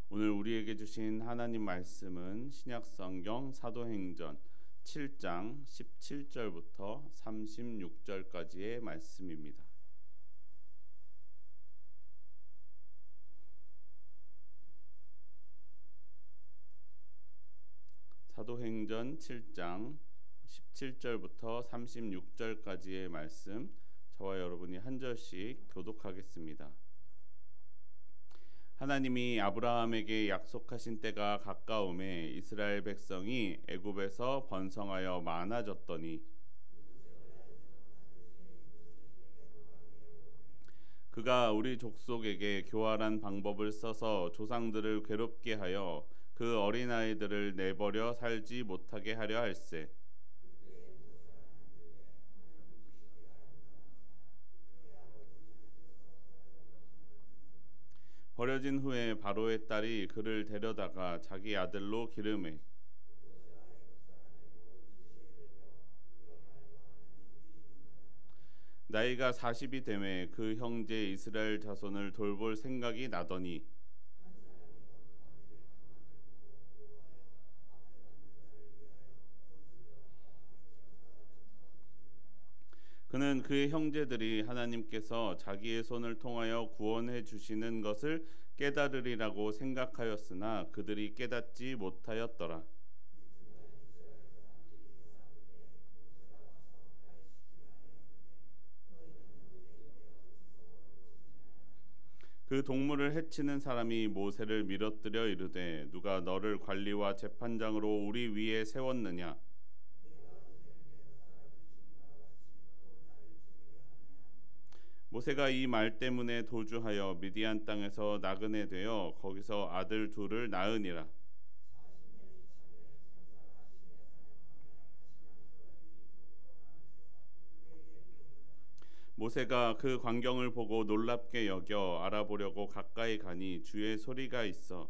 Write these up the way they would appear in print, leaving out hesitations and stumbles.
오늘 우리에게 주신 하나님 말씀은 신약성경 사도행전 7장 17절부터 36절까지의 말씀입니다. 사도행전 7장 17절부터 36절까지의 말씀, 저와 여러분이 한 절씩 교독하겠습니다. 하나님이 아브라함에게 약속하신 때가 가까움에 이스라엘 백성이 애굽에서 번성하여 많아졌더니 그가 우리 족속에게 교활한 방법을 써서 조상들을 괴롭게 하여 그 어린아이들을 내버려 살지 못하게 하려 할세. 버려진 후에 바로의 딸이 그를 데려다가 자기 아들로 기르매 나이가 40이 되매 그 형제 이스라엘 자손을 돌볼 생각이 나더니 그는 그의 형제들이 하나님께서 자기의 손을 통하여 구원해 주시는 것을 깨달으리라고 생각하였으나 그들이 깨닫지 못하였더라. 그 동물을 해치는 사람이 모세를 밀어뜨려 이르되 누가 너를 관리와 재판장으로 우리 위에 세웠느냐. 모세가 이 말 때문에 도주하여 미디안 땅에서 나그네 되어 거기서 아들 둘을 낳으니라. 모세가 그 광경을 보고 놀랍게 여겨 알아보려고 가까이 가니 주의 소리가 있어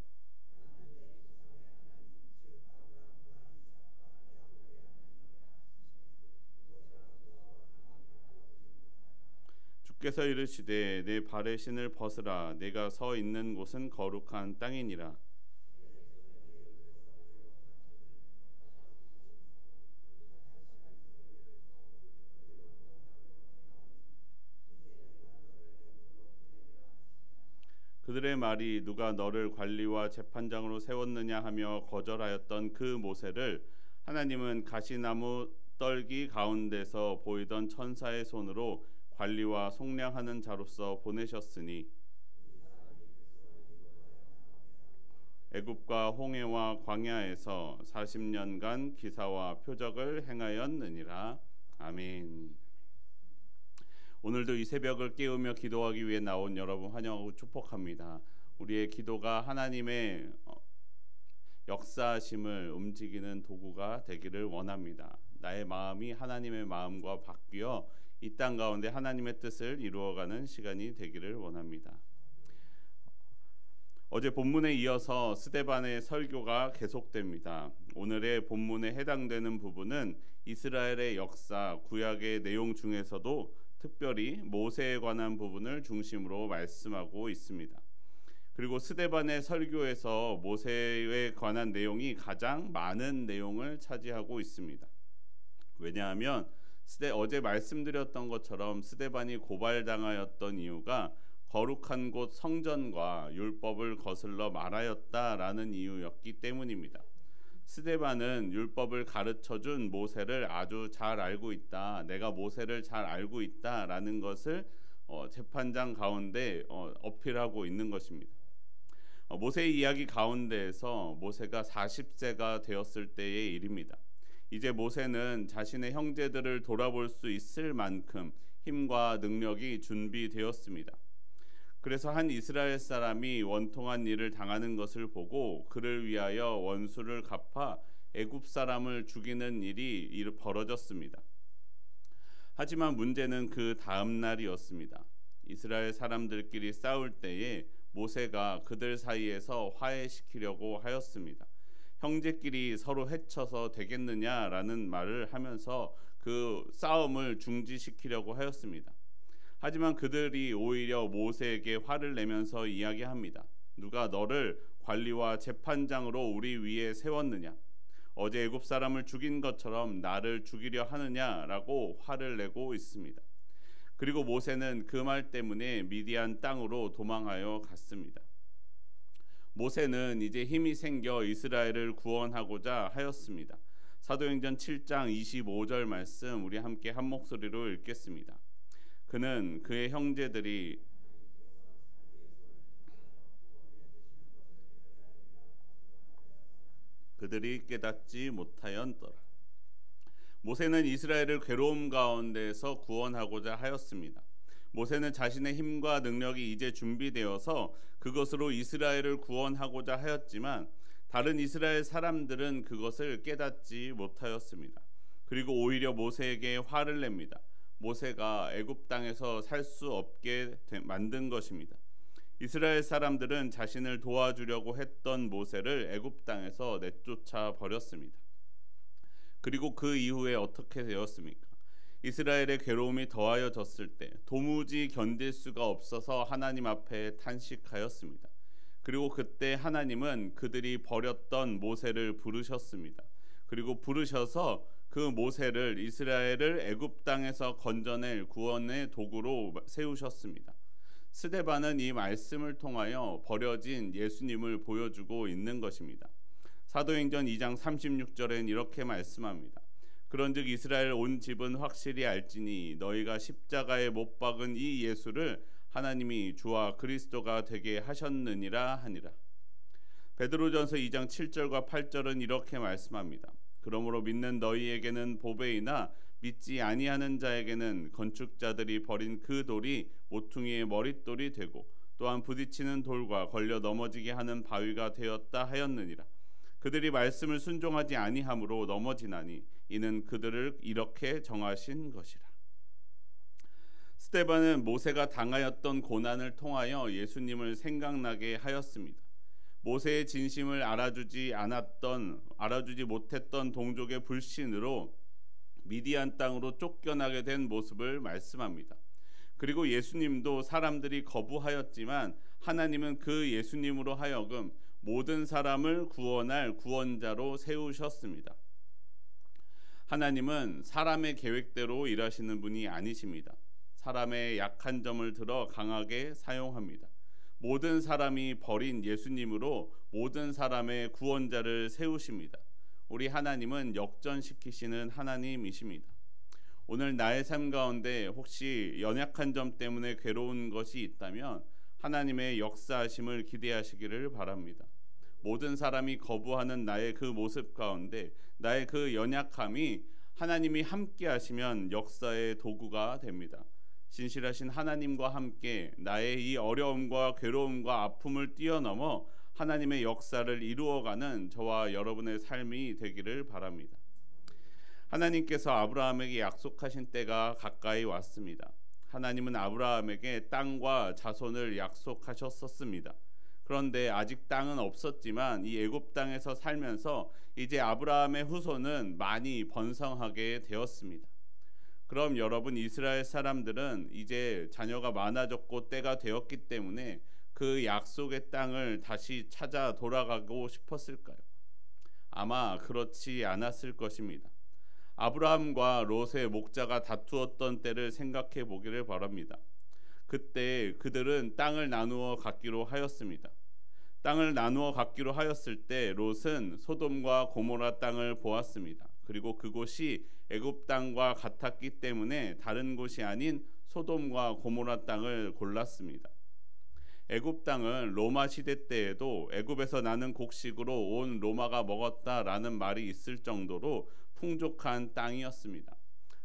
주께서 이르시되 내 발의 신을 벗으라. 내가 서 있는 곳은 거룩한 땅이니라. 그들의 말이 누가 너를 관리와 재판장으로 세웠느냐 하며 거절하였던 그 모세를 하나님은 가시나무 떨기 가운데서 보이던 천사의 손으로 관리와 속량하는 자로서 보내셨으니 애굽과 홍해와 광야에서 40년간 기사와 표적을 행하였느니라. 아멘. 오늘도 이 새벽을 깨우며 기도하기 위해 나온 여러분 환영하고 축복합니다. 우리의 기도가 하나님의 역사하심을 움직이는 도구가 되기를 원합니다. 나의 마음이 하나님의 마음과 바뀌어 이 땅 가운데 하나님의 뜻을 이루어가는 시간이 되기를 원합니다. 어제 본문에 이어서 스데반의 설교가 계속됩니다. 오늘의 본문에 해당되는 부분은 이스라엘의 역사, 구약의 내용 중에서도 특별히 모세에 관한 부분을 중심으로 말씀하고 있습니다. 그리고 스데반의 설교에서 모세에 관한 내용이 가장 많은 내용을 차지하고 있습니다. 왜냐하면 어제 말씀드렸던 것처럼 스데반이 고발당하였던 이유가 거룩한 곳 성전과 율법을 거슬러 말하였다라는 이유였기 때문입니다. 스데반은 율법을 가르쳐준 모세를 아주 잘 알고 있다. 내가 모세를 잘 알고 있다라는 것을 재판장 가운데 어필하고 있는 것입니다. 모세의 이야기 가운데에서 모세가 40세가 되었을 때의 일입니다. 이제 모세는 자신의 형제들을 돌아볼 수 있을 만큼 힘과 능력이 준비되었습니다. 그래서 한 이스라엘 사람이 원통한 일을 당하는 것을 보고 그를 위하여 원수를 갚아 애굽 사람을 죽이는 일이 벌어졌습니다. 하지만 문제는 그 다음 날이었습니다. 이스라엘 사람들끼리 싸울 때에 모세가 그들 사이에서 화해시키려고 하였습니다. 형제끼리 서로 해쳐서 되겠느냐라는 말을 하면서 그 싸움을 중지시키려고 하였습니다. 하지만 그들이 오히려 모세에게 화를 내면서 이야기합니다. 누가 너를 관리와 재판장으로 우리 위에 세웠느냐? 어제 애굽 사람을 죽인 것처럼 나를 죽이려 하느냐라고 화를 내고 있습니다. 그리고 모세는 그 말 때문에 미디안 땅으로 도망하여 갔습니다. 모세는 이제 힘이 생겨 이스라엘을 구원하고자 하였습니다. 사도행전 7장 25절 말씀 우리 함께 한 목소리로 읽겠습니다. 그는 그의 형제들이 그들이 깨닫지 못하였더라. 모세는 이스라엘을 괴로움 가운데서 구원하고자 하였습니다. 모세는 자신의 힘과 능력이 이제 준비되어서 그것으로 이스라엘을 구원하고자 하였지만 다른 이스라엘 사람들은 그것을 깨닫지 못하였습니다. 그리고 오히려 모세에게 화를 냅니다. 모세가 애굽 땅에서 살 수 없게 만든 것입니다. 이스라엘 사람들은 자신을 도와주려고 했던 모세를 애굽 땅에서 내쫓아 버렸습니다. 그리고 그 이후에 어떻게 되었습니까? 이스라엘의 괴로움이 더하여졌을 때 도무지 견딜 수가 없어서 하나님 앞에 탄식하였습니다. 그리고 그때 하나님은 그들이 버렸던 모세를 부르셨습니다. 그리고 부르셔서 그 모세를 이스라엘을 애굽 땅에서 건져낼 구원의 도구로 세우셨습니다. 스데반은 이 말씀을 통하여 버려진 예수님을 보여주고 있는 것입니다. 사도행전 2장 36절엔 이렇게 말씀합니다. 그런즉 이스라엘 온 집은 확실히 알지니 너희가 십자가에 못 박은 이 예수를 하나님이 주와 그리스도가 되게 하셨느니라 하니라. 베드로전서 2장 7절과 8절은 이렇게 말씀합니다. 그러므로 믿는 너희에게는 보배이나 믿지 아니하는 자에게는 건축자들이 버린 그 돌이 모퉁이의 머릿돌이 되고 또한 부딪히는 돌과 걸려 넘어지게 하는 바위가 되었다 하였느니라. 그들이 말씀을 순종하지 아니함으로 넘어지나니 이는 그들을 이렇게 정하신 것이라. 스데반은 모세가 당하였던 고난을 통하여 예수님을 생각나게 하였습니다. 모세의 진심을 알아주지 못했던 동족의 불신으로 미디안 땅으로 쫓겨나게 된 모습을 말씀합니다. 그리고 예수님도 사람들이 거부하였지만 하나님은 그 예수님으로 하여금 모든 사람을 구원할 구원자로 세우셨습니다. 하나님은 사람의 계획대로 일하시는 분이 아니십니다. 사람의 약한 점을 들어 강하게 사용합니다. 모든 사람이 버린 예수님으로 모든 사람의 구원자를 세우십니다. 우리 하나님은 역전시키시는 하나님이십니다. 오늘 나의 삶 가운데 혹시 연약한 점 때문에 괴로운 것이 있다면 하나님의 역사하심을 기대하시기를 바랍니다. 모든 사람이 거부하는 나의 그 모습 가운데 나의 그 연약함이 하나님이 함께 하시면 역사의 도구가 됩니다. 신실하신 하나님과 함께 나의 이 어려움과 괴로움과 아픔을 뛰어넘어 하나님의 역사를 이루어가는 저와 여러분의 삶이 되기를 바랍니다. 하나님께서 아브라함에게 약속하신 때가 가까이 왔습니다. 하나님은 아브라함에게 땅과 자손을 약속하셨었습니다. 그런데 아직 땅은 없었지만 이 애굽 땅에서 살면서 이제 아브라함의 후손은 많이 번성하게 되었습니다. 그럼 여러분, 이스라엘 사람들은 이제 자녀가 많아졌고 때가 되었기 때문에 그 약속의 땅을 다시 찾아 돌아가고 싶었을까요? 아마 그렇지 않았을 것입니다. 아브라함과 롯의 목자가 다투었던 때를 생각해 보기를 바랍니다. 그때 그들은 땅을 나누어 갖기로 하였습니다. 땅을 나누어 갖기로 하였을 때 롯은 소돔과 고모라 땅을 보았습니다. 그리고 그곳이 애굽 땅과 같았기 때문에 다른 곳이 아닌 소돔과 고모라 땅을 골랐습니다. 애굽 땅은 로마 시대 때에도 애굽에서 나는 곡식으로 온 로마가 먹었다라는 말이 있을 정도로 풍족한 땅이었습니다.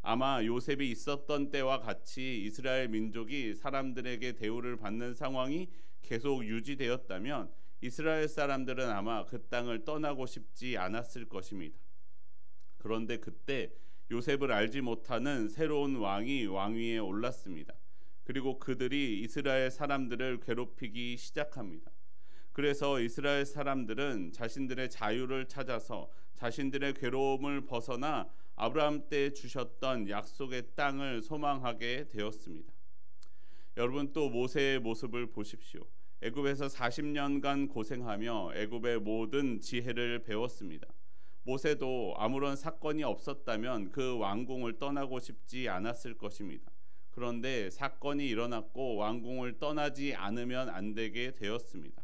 아마 요셉이 있었던 때와 같이 이스라엘 민족이 사람들에게 대우를 받는 상황이 계속 유지되었다면 이스라엘 사람들은 아마 그 땅을 떠나고 싶지 않았을 것입니다. 그런데 그때 요셉을 알지 못하는 새로운 왕이 왕위에 올랐습니다. 그리고 그들이 이스라엘 사람들을 괴롭히기 시작합니다. 그래서 이스라엘 사람들은 자신들의 자유를 찾아서 자신들의 괴로움을 벗어나 아브라함 때 주셨던 약속의 땅을 소망하게 되었습니다. 여러분, 또 모세의 모습을 보십시오. 애굽에서 40년간 고생하며 애굽의 모든 지혜를 배웠습니다. 모세도 아무런 사건이 없었다면 그 왕궁을 떠나고 싶지 않았을 것입니다. 그런데 사건이 일어났고 왕궁을 떠나지 않으면 안 되게 되었습니다.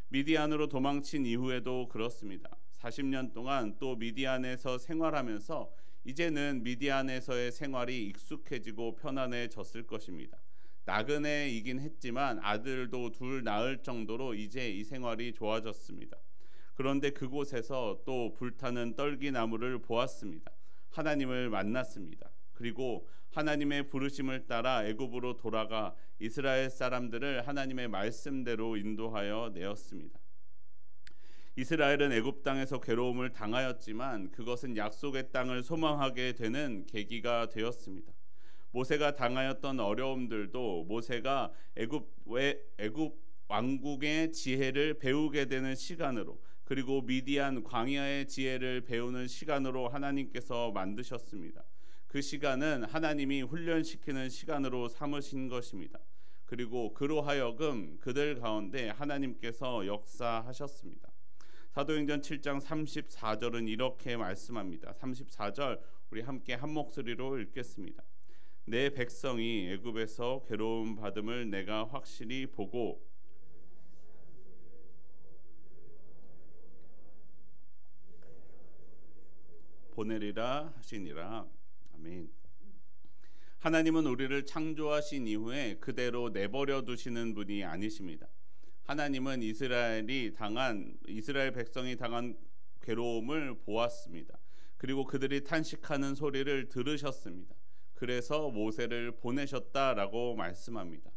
미디안으로 도망친 이후에도 그렇습니다. 40년 동안 또 미디안에서 생활하면서 이제는 미디안에서의 생활이 익숙해지고 편안해졌을 것입니다. 나그네이긴 했지만 아들도 둘 낳을 정도로 이제 이 생활이 좋아졌습니다. 그런데 그곳에서 또 불타는 떨기나무를 보았습니다. 하나님을 만났습니다. 그리고 하나님의 부르심을 따라 애굽으로 돌아가 이스라엘 사람들을 하나님의 말씀대로 인도하여 내었습니다. 이스라엘은 애굽 땅에서 괴로움을 당하였지만 그것은 약속의 땅을 소망하게 되는 계기가 되었습니다. 모세가 당하였던 어려움들도 모세가 애굽 왕국의 지혜를 배우게 되는 시간으로, 그리고 미디안 광야의 지혜를 배우는 시간으로 하나님께서 만드셨습니다. 그 시간은 하나님이 훈련시키는 시간으로 삼으신 것입니다. 그리고 그로 하여금 그들 가운데 하나님께서 역사하셨습니다. 사도행전 7장 34절은 이렇게 말씀합니다. 34절 우리 함께 한 목소리로 읽겠습니다. 내 백성이 애굽에서 괴로움 받음을 내가 확실히 보고 보내리라 하시니라. 아멘. 하나님은 우리를 창조하신 이후에 그대로 내버려 두시는 분이 아니십니다. 하나님은 이스라엘 백성이 당한 괴로움을 보았습니다. 그리고 그들이 탄식하는 소리를 들으셨습니다. 그래서 모세를 보내셨다라고 말씀합니다.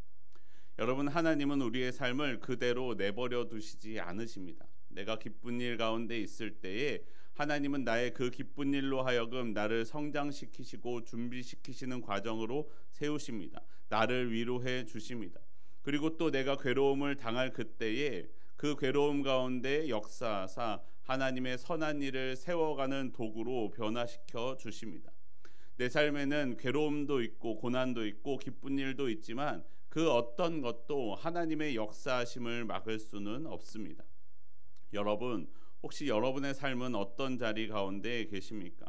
여러분, 하나님은 우리의 삶을 그대로 내버려 두시지 않으십니다. 내가 기쁜 일 가운데 있을 때에 하나님은 나의 그 기쁜 일로 하여금 나를 성장시키시고 준비시키시는 과정으로 세우십니다. 나를 위로해 주십니다. 그리고 또 내가 괴로움을 당할 그때에 그 괴로움 가운데 역사하사 하나님의 선한 일을 세워가는 도구로 변화시켜 주십니다. 내 삶에는 괴로움도 있고 고난도 있고 기쁜 일도 있지만 그 어떤 것도 하나님의 역사하심을 막을 수는 없습니다. 여러분, 혹시 여러분의 삶은 어떤 자리 가운데 계십니까?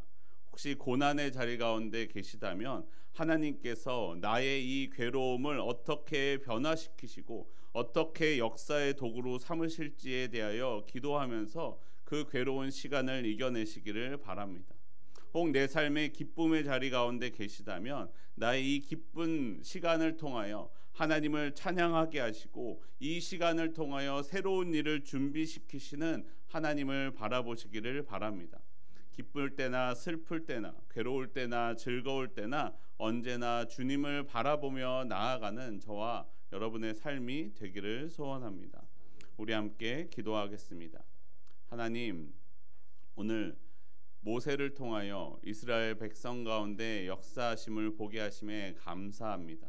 혹시 고난의 자리 가운데 계시다면 하나님께서 나의 이 괴로움을 어떻게 변화시키시고 어떻게 역사의 도구로 삼으실지에 대하여 기도하면서 그 괴로운 시간을 이겨내시기를 바랍니다. 혹 내 삶의 기쁨의 자리 가운데 계시다면 나의 이 기쁜 시간을 통하여 하나님을 찬양하게 하시고 이 시간을 통하여 새로운 일을 준비시키시는 하나님을 바라보시기를 바랍니다. 기쁠 때나 슬플 때나 괴로울 때나 즐거울 때나 언제나 주님을 바라보며 나아가는 저와 여러분의 삶이 되기를 소원합니다. 우리 함께 기도하겠습니다. 하나님, 오늘 모세를 통하여 이스라엘 백성 가운데 역사하심을 보게 하심에 감사합니다.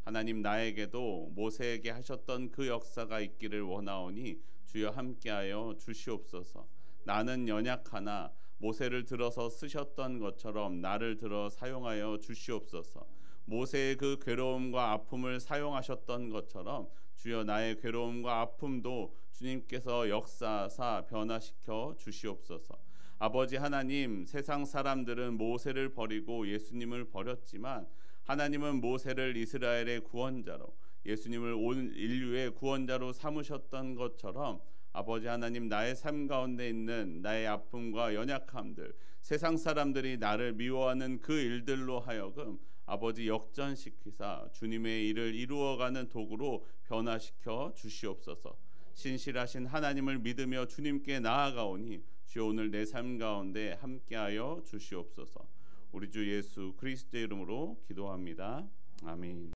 하나님, 나에게도 모세에게 하셨던 그 역사가 있기를 원하오니 주여 함께하여 주시옵소서. 나는 연약하나 모세를 들어서 쓰셨던 것처럼 나를 들어 사용하여 주시옵소서. 모세의 그 괴로움과 아픔을 사용하셨던 것처럼 주여 나의 괴로움과 아픔도 주님께서 역사하사 변화시켜 주시옵소서. 아버지 하나님, 세상 사람들은 모세를 버리고 예수님을 버렸지만 하나님은 모세를 이스라엘의 구원자로, 예수님을 온 인류의 구원자로 삼으셨던 것처럼 아버지 하나님, 나의 삶 가운데 있는 나의 아픔과 연약함들, 세상 사람들이 나를 미워하는 그 일들로 하여금 아버지 역전시키사 주님의 일을 이루어가는 도구로 변화시켜 주시옵소서. 신실하신 하나님을 믿으며 주님께 나아가오니 주여 오늘 내 삶 가운데 함께하여 주시옵소서. 우리 주 예수 그리스도의 이름으로 기도합니다. 아멘.